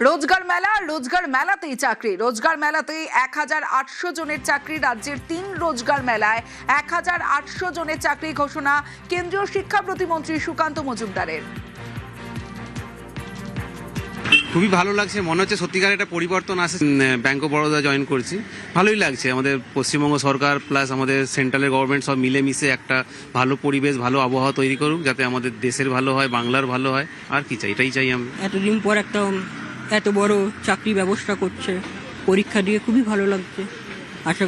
রোজগার মেলাতেই চাকরি। রোজগার মেলাতে 1800 জনের চাকরি। রাজ্যের 3 রোজগার মেলায় 1800 জনের চাকরি ঘোষণা কেন্দ্রীয় শিক্ষা প্রতিমন্ত্রী সুকান্ত মজুমদারের। খুবই ভালো লাগছে, মনে হচ্ছে সত্যিকার একটা পরিবর্তন আসে। ব্যাংক অফ বরোদা জয়েন করেছি, ভালোই লাগছে। আমাদের পশ্চিমবঙ্গ সরকার প্লাস আমাদের সেন্ট্রালের গভর্নমেন্ট সব মিলেমিশে একটা ভালো পরিবেশ, ভালো আবহাওয়া তৈরি করুক, যাতে আমাদের দেশের ভালো হয়, বাংলার ভালো হয়। আর কি চাই, এটাই চাই আমরা। এতদিন পর একটা এত বড় চাকরি ব্যবস্থা করছে, পরীক্ষা দিয়ে খুবই ভালো লাগছে। আশা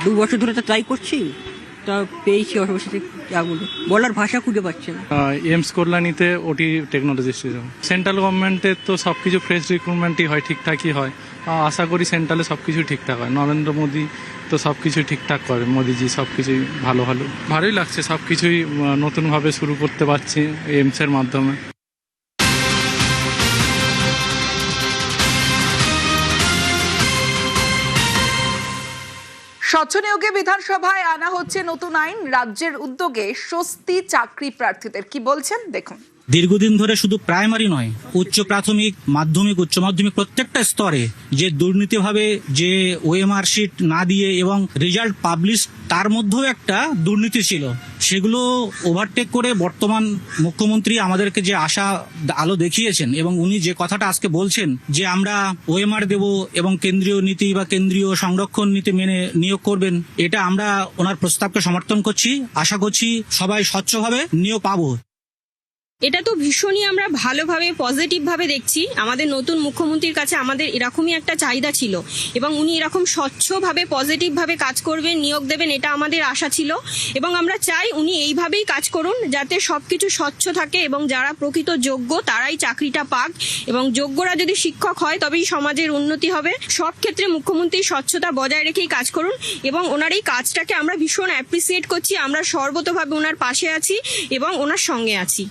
2 বছর ধরে তো ট্রাই করছি, তা পেয়েছি। অবশ্যই বলার ভাষা খুঁজে পাচ্ছে না। এমস কল্যাণীতে ওটি টেকনোলজি সেন্ট্রাল গভর্নমেন্টের তো সবকিছু ফ্রেশ রিক্রুটমেন্টই হয়, ঠিকঠাকই হয়। আশা করি সেন্ট্রালে সবকিছু ঠিকঠাক হয়। নরেন্দ্র মোদী তো সবকিছুই ঠিকঠাক করে, মোদিজি সবকিছুই ভালোই লাগছে। সবকিছুই নতুনভাবে শুরু করতে পারছি এমসের মাধ্যমে। স্বচ্ছ নিয়োগে বিধানসভায় আনা হচ্ছে নতুন আইন। রাজ্যের উদ্যোগে স্বস্তি চাকরি প্রার্থীদের। কি বলছেন দেখুন। দীর্ঘদিন ধরে শুধু প্রাইমারি নয়, উচ্চ প্রাথমিক, মাধ্যমিক, উচ্চ মাধ্যমিক প্রত্যেকটা স্তরে যে দুর্নীতিভাবে যে ওএমআর শিট না দিয়ে এবং রেজাল্ট পাবলিশ, তার মধ্যেও একটা দুর্নীতি ছিল। সেগুলো ওভারটেক করে বর্তমান মুখ্যমন্ত্রী আমাদেরকে যে আশা আলো দেখিয়েছেন, এবং উনি যে কথাটা আজকে বলছেন যে আমরা ওএমআর দেব এবং কেন্দ্রীয় নীতি বা কেন্দ্রীয় সংরক্ষণ নীতি মেনে নিয়োগ করবেন, এটা আমরা ওনার প্রস্তাবকে সমর্থন করছি। আশা করছি সবাই স্বচ্ছভাবে নিয়োগ পাবো। এটা তো ভীষণই আমরা ভালোভাবে পজিটিভ ভাবে দেখছি। আমাদের নতুন মুখ্যমন্ত্রীর কাছে আমাদের এরকমই একটা চাহিদা ছিল, এবং উনি এরকম স্বচ্ছভাবে পজিটিভ ভাবে কাজ করবেন, নিয়োগ দেবেন, এটা আমাদের আশা ছিল। এবং আমরা চাই উনি এইভাবেই কাজ করুন, যাতে সবকিছু স্বচ্ছ থাকে এবং যারা প্রকৃত যোগ্য তারাই চাকরিটা পাক, এবং যোগ্যরা যদি শিক্ষক হয় তবেই সমাজের উন্নতি হবে। সব ক্ষেত্রে মুখ্যমন্ত্রী স্বচ্ছতা বজায় রেখেই কাজ করুন, এবং ওনার এই কাজটাকে আমরা ভীষণ অ্যাপ্রিসিয়েট করছি। আমরা সর্বতভাবে ওনার পাশে আছি এবং ওনার সঙ্গে আছি।